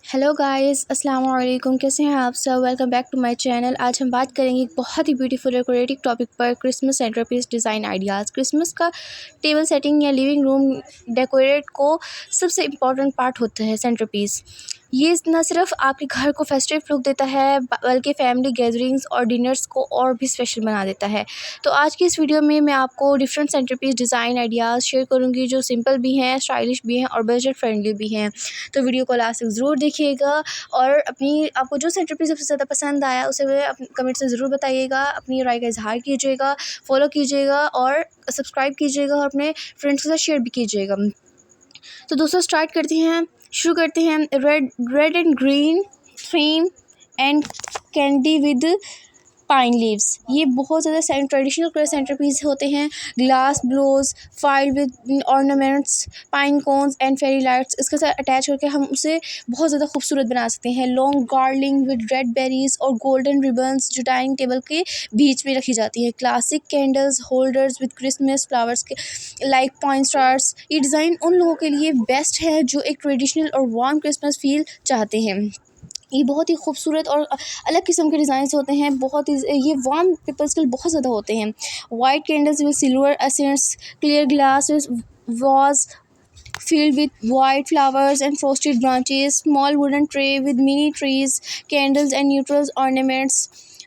Hello guys, अस्सलाम वालेकुम। कैसे हैं आप सब? Welcome back to my channel. आज हम बात करेंगे एक बहुत ही ब्यूटीफुल डेकोरेटिव टॉपिक पर, Christmas centrepiece design ideas. Christmas का टेबल सेटिंग या लिविंग रूम डेकोरेट को सबसे इम्पॉर्टेंट पार्ट होता है सेंटरपीस। ये न सिर्फ आपके घर को फेस्टिव लुक देता है बल्कि फैमिली गैदरिंग्स और डिनर्स को और भी स्पेशल बना देता है। तो आज की इस वीडियो में मैं आपको different centrepiece design ideas share करूँगी जो सिंपल भी हैं, स्टाइलिश भी हैं और बजट फ्रेंडली भी हैं। तो वीडियो को लास्ट तक ज़रूर देखिएगा और आपको जो सेंटरपीस सबसे ज़्यादा पसंद आया उसे कमेंट से ज़रूर बताइएगा। अपनी राय का इजहार कीजिएगा, फॉलो कीजिएगा और सब्सक्राइब कीजिएगा और अपने फ्रेंड्स के साथ शेयर भी कीजिएगा। तो दोस्तों शुरू करते हैं। Red and green theme and candy with pine leaves. ये बहुत ज़्यादा ट्रेडिशनल सेंटर पीस होते हैं। Glass bowls filled with ornaments, pine cones and fairy lights इसके साथ अटैच करके हम उसे बहुत ज़्यादा खूबसूरत बना सकते हैं। लॉन्ग गार्लिंग विद रेड बेरीज और गोल्डन रिबन्स जो डाइनिंग टेबल के बीच में रखी जाती है। Classic candles holders with Christmas flowers के लाइक पॉइंट स्टार्स। ये डिज़ाइन उन लोगों के लिए बेस्ट है जो एक ट्रेडिशनल और वार्म क्रिसमस फील चाहते हैं। ये बहुत ही खूबसूरत और अलग किस्म के डिज़ाइंस होते हैं। ये वार्म पीपल्स के लिए बहुत ज़्यादा होते हैं। White candles with silver ascents, clear glass was filled with white flowers and frosted branches, small wooden tray with mini trees, candles and neutral ornaments,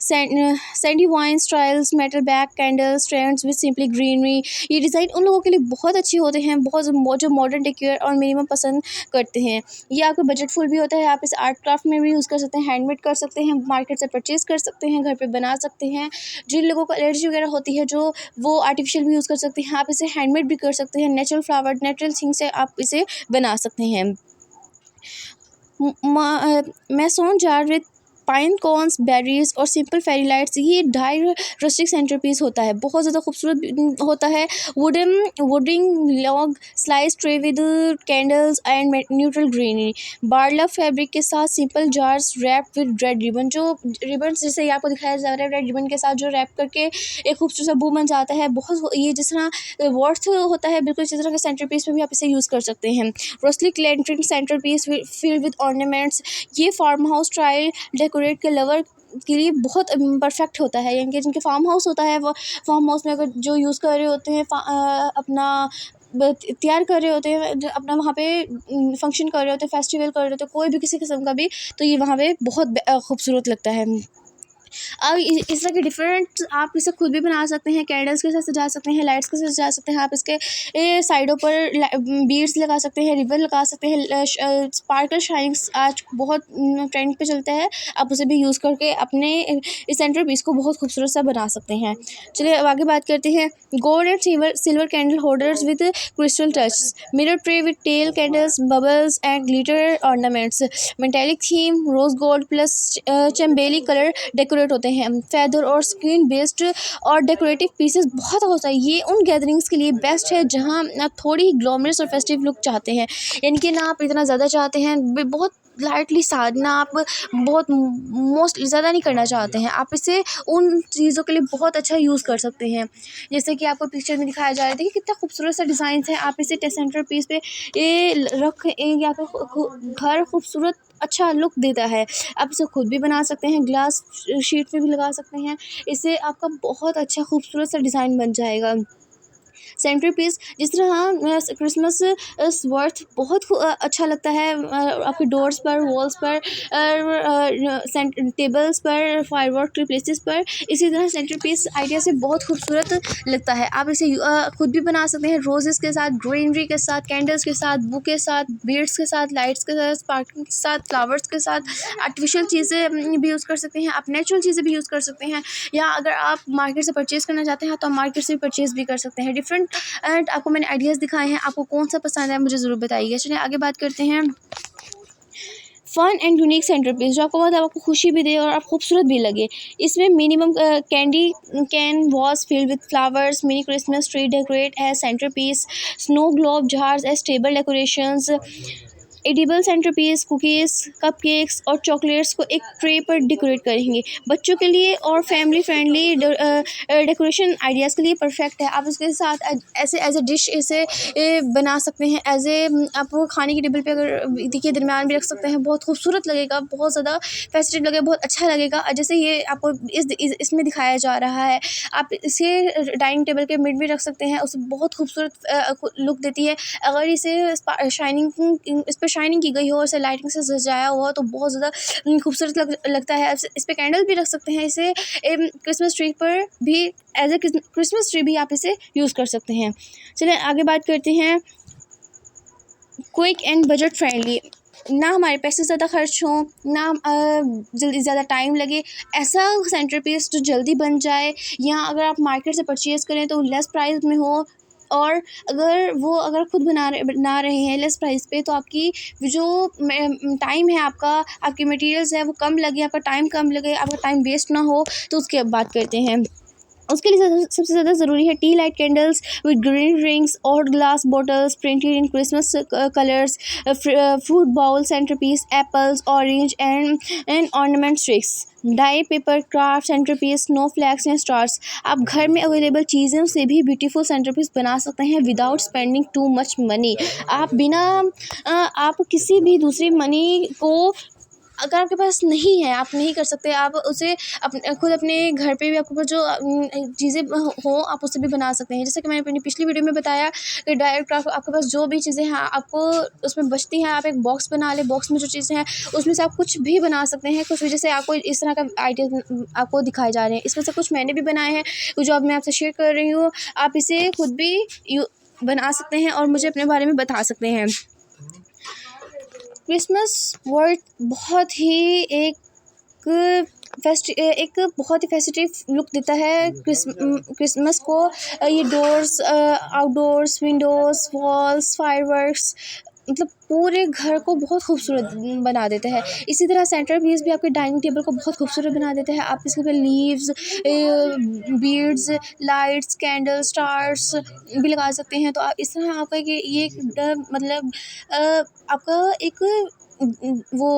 sandy wine styles, metal back candles, strands with simply greenery। ये design उन लोगों के लिए बहुत अच्छे होते हैं जो मॉडर्न डेकोर और मिनिमम पसंद करते हैं। ये आपका बजटफुल भी होता है। आप इसे आर्ट क्राफ्ट में भी यूज़ कर सकते हैं, हैंडमेड कर सकते हैं, मार्केट से परचेज़ कर सकते हैं, घर पे बना सकते हैं। जिन लोगों को एलर्जी वगैरह होती है जो वो आर्टिफिशियल भी यूज़ कर सकते हैं। आप इसे हैंडमेड भी कर सकते हैं। नेचुरल फ्लावर नेचुरल थिंग से आप इसे बना सकते हैं। Mason jar with pine cones berries और सिंपल फेरी लाइट्स। ये डाई रस्टिक सेंटर पीस होता है, बहुत ज़्यादा खूबसूरत होता है। Wooden log slice tray with candles and neutral greenery. Burlap fabric के साथ simple jars wrap with red ribbon. जो रिबन जैसे आपको दिखाया जा रहा है, रेड रिबन के साथ जो रैप करके एक खूबसूरत सा बू बन जाता है। ये जिस तरह वर्थ होता है, बिल्कुल इसी तरह के सेंटर पीस में भी आप इसे यूज़ कर सकते हैं। Rustic lantern centre piece filled with ornaments. ये फार्म हाउस स्टाइल डेकोरेट के लवर के लिए बहुत परफेक्ट होता है। यानी कि जिनके फार्म हाउस होता है, वो फार्म हाउस में अगर जो यूज़ कर रहे होते हैं, अपना तैयार कर रहे होते हैं, अपना वहाँ पे फंक्शन कर रहे होते हैं, फेस्टिवल कर रहे होते हैं, कोई भी किसी किस्म का भी, तो ये वहाँ पे बहुत खूबसूरत लगता है। अब इस तरह के डिफरेंट आप इसे खुद भी बना सकते हैं। कैंडल्स के साथ सजा सकते हैं, लाइट्स के साथ सजा सकते हैं। आप इसके साइडों पर बीड्स लगा सकते हैं, रिबन लगा सकते हैं। स्पार्कल शाइनिंग्स आज बहुत ट्रेंड पे चलता है। आप उसे भी यूज़ करके अपने इस सेंटर पीस को बहुत खूबसूरत सा बना सकते हैं। चलिए अब आगे बात करते हैं। Gold and silver candle holders with crystal touch, mirror tray with tall candles, bubbles and glitter ornaments, metallic theme, rose gold plus चमेली कलर डेकोरेट होते हैं। फेदर और स्क्रीन बेस्ड और डेकोरेटिव पीसेस बहुत होता है। ये उन गैदरिंग्स के लिए बेस्ट है जहां आप थोड़ी ही ग्लॉमरस और फेस्टिव लुक चाहते हैं, यानी कि ना आप इतना ज़्यादा चाहते हैं, बहुत लाइटली साथ ना आप बहुत मोस्ट ज़्यादा नहीं करना चाहते हैं। आप इसे उन चीज़ों के लिए बहुत अच्छा यूज़ कर सकते हैं। जैसे कि आपको पिक्चर में दिखाया जा रहा है, देखिए कितना खूबसूरत सा डिज़ाइन है। आप इसे सेंटर पीस पे या फिर घर खूबसूरत अच्छा लुक देता है। आप इसे खुद भी बना सकते हैं, ग्लास शीट पे भी लगा सकते हैं। इससे आपका बहुत अच्छा खूबसूरत सा डिज़ाइन बन जाएगा। सेंटर पीस जिस तरह क्रिसमस वर्थ बहुत अच्छा लगता है आपके डोर्स पर, वॉल्स पर, टेबल्स पर, फायरवर्क के प्लेसेस पर। इसी तरह सेंटर पीस आइडिया से बहुत खूबसूरत लगता है। आप इसे खुद भी बना सकते हैं, रोजेस के साथ, ग्रीनरी के साथ, कैंडल्स के साथ, बुक के साथ, बीड्स के साथ, लाइट्स के साथ, स्पार्कलिंग के साथ, फ्लावर्स के साथ, आर्टिफिशियल चीज़ें भी यूज़ कर सकते हैं। आप नेचुरल चीज़ें भी यूज़ कर सकते हैं, या अगर आप मार्केट से परचेज़ करना चाहते हैं तो आप मार्केट से भी परचेज़ भी कर सकते हैं। डिफरेंट आपको मैंने आइडियाज़ दिखाए हैं, आपको कौन सा पसंद है मुझे ज़रूर बताइएगा। चलिए आगे बात करते हैं। Fun and unique centre piece जो आपको खुशी भी दे और आप खूबसूरत भी लगे। इसमें minimum candy cane vase filled with flowers, mini Christmas tree decorate है centre piece, snow globe jars as table decorations, edible centrepiece, cookies, cupcakes और चॉकलेट्स को एक ट्रे पर डेकोरेट करेंगे। बच्चों के लिए और फैमिली फ्रेंडली डेकोरेशन आइडियाज़ के लिए परफेक्ट है। आप उसके साथ ऐसे एज अ डिश इसे बना सकते हैं। एज ए आप वो खाने की टेबल पे अगर देखिए दरमियान भी रख सकते हैं, बहुत खूबसूरत लगेगा, बहुत ज़्यादा फेस्टिव लगेगा, बहुत अच्छा लगेगा। जैसे ये आपको इसमें दिखाया जा रहा है, आप इसे डाइनिंग टेबल के मिड में रख सकते हैं, उसे बहुत खूबसूरत लुक देती है। अगर इसे इस पर शाइनिंग की गई हो और इसे लाइटिंग से सजाया हुआ तो बहुत ज़्यादा खूबसूरत लगता है। इस पे कैंडल भी रख सकते हैं। इसे क्रिसमस ट्री पर भी एज ए क्रिसमस ट्री भी आप इसे यूज़ कर सकते हैं। चलिए आगे बात करते हैं। क्विक एंड बजट फ्रेंडली, ना हमारे पैसे ज़्यादा खर्च हों, ना जल्दी ज़्यादा टाइम लगे, ऐसा सेंटर पीस जो जल्दी बन जाए, या अगर आप मार्केट से परचेज़ करें तो लेस प्राइस में हो, और अगर खुद बना रहे हैं लेस प्राइस पे, तो आपकी जो टाइम है आपका, आपके मटेरियल्स है वो कम लगे, आपका टाइम कम लगे, आपका टाइम वेस्ट ना हो, तो उसकी अब बात करते हैं। उसके लिए सबसे ज़्यादा ज़रूरी है tea light candles with green rings और glass bottles printed in Christmas colours, fruit bowl centre piece, apples, orange and ornament sticks, DIY paper craft centre piece, snow flakes and stars. आप घर में अवेलेबल चीज़ों से भी beautiful centre piece बना सकते हैं without spending too much money. आप किसी भी दूसरी मनी को, अगर आपके पास नहीं है, आप नहीं कर सकते, आप उसे खुद अपने घर पे भी आपके पास जो चीज़ें हो आप उससे भी बना सकते हैं। जैसे कि मैंने अपनी पिछली वीडियो में बताया कि डाई क्राफ्ट, आपके पास जो भी चीज़ें हैं आपको उसमें बचती हैं, आप एक बॉक्स बना लें, बॉक्स में जो चीज़ें हैं उसमें से आप कुछ भी बना सकते हैं। कुछ भी, जैसे आपको इस तरह का आइडिया आपको दिखाए जा रहे हैं, इसमें से कुछ मैंने भी बनाए हैं जो अब मैं आपसे शेयर कर रही हूँ। आप इसे खुद भी बना सकते हैं और मुझे अपने बारे में बता सकते हैं। क्रिसमस वर्ड बहुत ही एक बहुत ही फेस्टिव लुक देता है क्रिसमस को। ये doors, outdoors, Windows, walls, fireworks, मतलब पूरे घर को बहुत खूबसूरत बना देता है। इसी तरह सेंटर पीस भी आपके डाइनिंग टेबल को बहुत खूबसूरत बना देता है। आप इसके ऊपर leaves, beads, lights, candle, stars भी लगा सकते हैं। तो इस तरह आपका ये मतलब आपका एक वो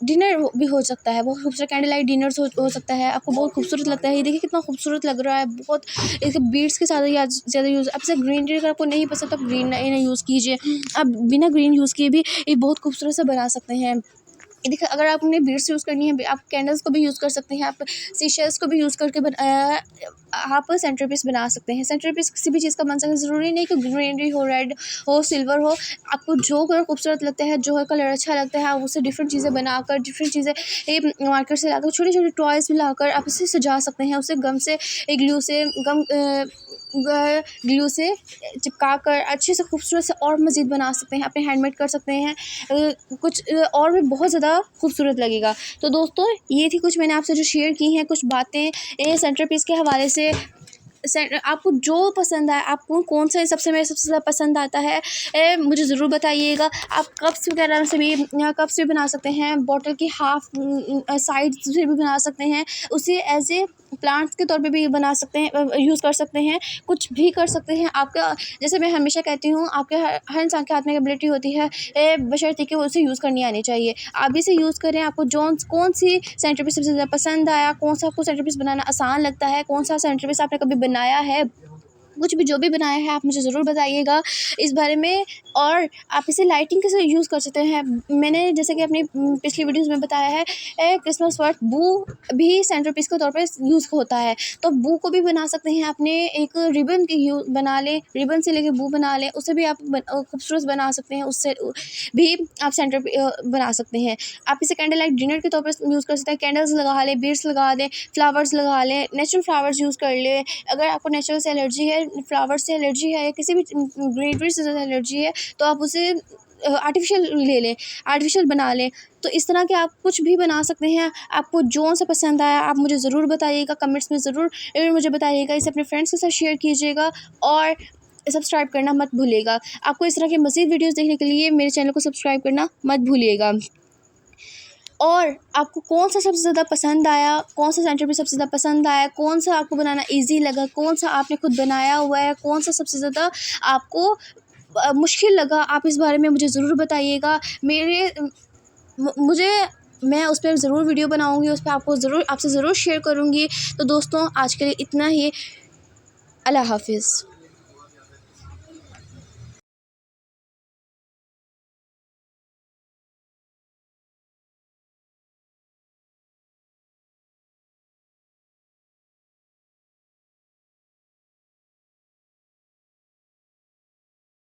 डिनर भी हो सकता है, बहुत खूबसूरत कैंडल लाइट डिनर्स हो सकता है। आपको बहुत खूबसूरत लगता है, ये देखिए कितना खूबसूरत लग रहा है, बहुत इसके बीड्स के साथ ज़्यादा यूज़। अब जैसे ग्रीनरी अगर आपको नहीं पसंद तो आप ग्रीन नहीं यूज़ कीजिए, आप बिना ग्रीन यूज़ किए भी ये बहुत खूबसूरत से बना सकते हैं। देखिए अगर आपने बीड्स यूज़ करनी है, आप कैंडल्स को भी यूज़ कर सकते हैं, आप सीशेल्स को भी यूज़ करके आप सेंटर पीस बना सकते हैं। सेंटर पीस किसी भी चीज़ का बन सकता है, ज़रूरी नहीं कि ग्रीनरी हो, रेड हो, सिल्वर हो। आपको जो कलर खूबसूरत लगता है, जो कलर अच्छा लगता है, आप उससे डिफरेंट चीज़ें बनाकर, डिफरेंट चीज़ें मार्केट से लाकर, छोटे छोटे टॉयज़ भी लाकर आप इसे सजा सकते हैं। उसे ग्लू से चिपका कर अच्छे से खूबसूरत से और मज़ीद बना सकते हैं, अपने हैंडमेड कर सकते हैं। कुछ और भी बहुत ज़्यादा खूबसूरत लगेगा। तो दोस्तों ये थी कुछ मैंने आपसे जो शेयर की हैं कुछ बातें सेंटर पीस के हवाले से। आपको जो पसंद आए, आपको कौन सा सबसे ज़्यादा पसंद आता है, मुझे ज़रूर बताइएगा। आप कप्स वगैरह से भी बना सकते हैं, बॉटल की हाफ साइड से भी बना सकते हैं, उसे एज ए प्लांट्स के तौर पे भी बना सकते हैं, यूज़ कर सकते हैं, कुछ भी कर सकते हैं। आपका, जैसे मैं हमेशा कहती हूँ, आपके हर इंसान के हाथ में एबिलिटी होती है, बशर्ते कि उसे यूज़ करनी आनी चाहिए। आप भी इसे यूज़ करें। आपको कौन सी सेंटर पीस सबसे ज़्यादा पसंद आया, कौन सा आपको सेंटर पीस बनाना आसान लगता है, कौन सा सेंटर पीस आपने कभी बनाया है, कुछ भी जो भी बनाया है आप मुझे ज़रूर बताइएगा इस बारे में। और आप इसे लाइटिंग के साथ यूज़ कर सकते हैं। मैंने जैसे कि अपनी पिछली वीडियोज़ में बताया है, क्रिसमस वर्ड बू भी सेंटर पीस के तौर पे यूज़ होता है, तो बू को भी बना सकते हैं। आपने एक रिबन की बना लें, रिबन से लेके बू बना लें, उसे भी आप खूबसूरत बना सकते हैं, उससे भी आप सेंटर बना सकते हैं। आप इसे कैंडल लाइट डिनर के तौर पर यूज़ कर सकते हैं। कैंडल्स लगा लें, बीड्स लगा लें, फ्लावर्स लगा लें, नेचुरल फ्लावर्स यूज़ कर लें। अगर आपको नेचुरल से एलर्जी है, फ्लावर से एलर्जी है, किसी भी ग्रीनरी से ज़्यादा एलर्जी है, तो आप उसे आर्टिफिशियल ले लें, आर्टिफिशियल बना लें। तो इस तरह के आप कुछ भी बना सकते हैं। आपको जो सा पसंद आया आप मुझे ज़रूर बताइएगा, कमेंट्स में ज़रूर मुझे बताइएगा। इसे अपने फ्रेंड्स के साथ शेयर कीजिएगा और सब्सक्राइब करना मत भूलिएगा। आपको इस तरह के मज़ीद वीडियोज़ देखने के लिए मेरे चैनल को सब्सक्राइब करना मत भूलिएगा। और आपको कौन सा सबसे ज़्यादा पसंद आया, कौन सा सेंटर पीस सबसे ज़्यादा पसंद आया, कौन सा आपको बनाना ईजी लगा, कौन सा आपने खुद बनाया हुआ है, कौन सा सबसे ज़्यादा आपको मुश्किल लगा आप इस बारे में मुझे ज़रूर बताइएगा। मुझे मैं उस पर ज़रूर वीडियो बनाऊँगी, उस पर आपसे ज़रूर शेयर करूँगी। तो दोस्तों आज के लिए इतना ही। अल्लाह हाफ़िज़।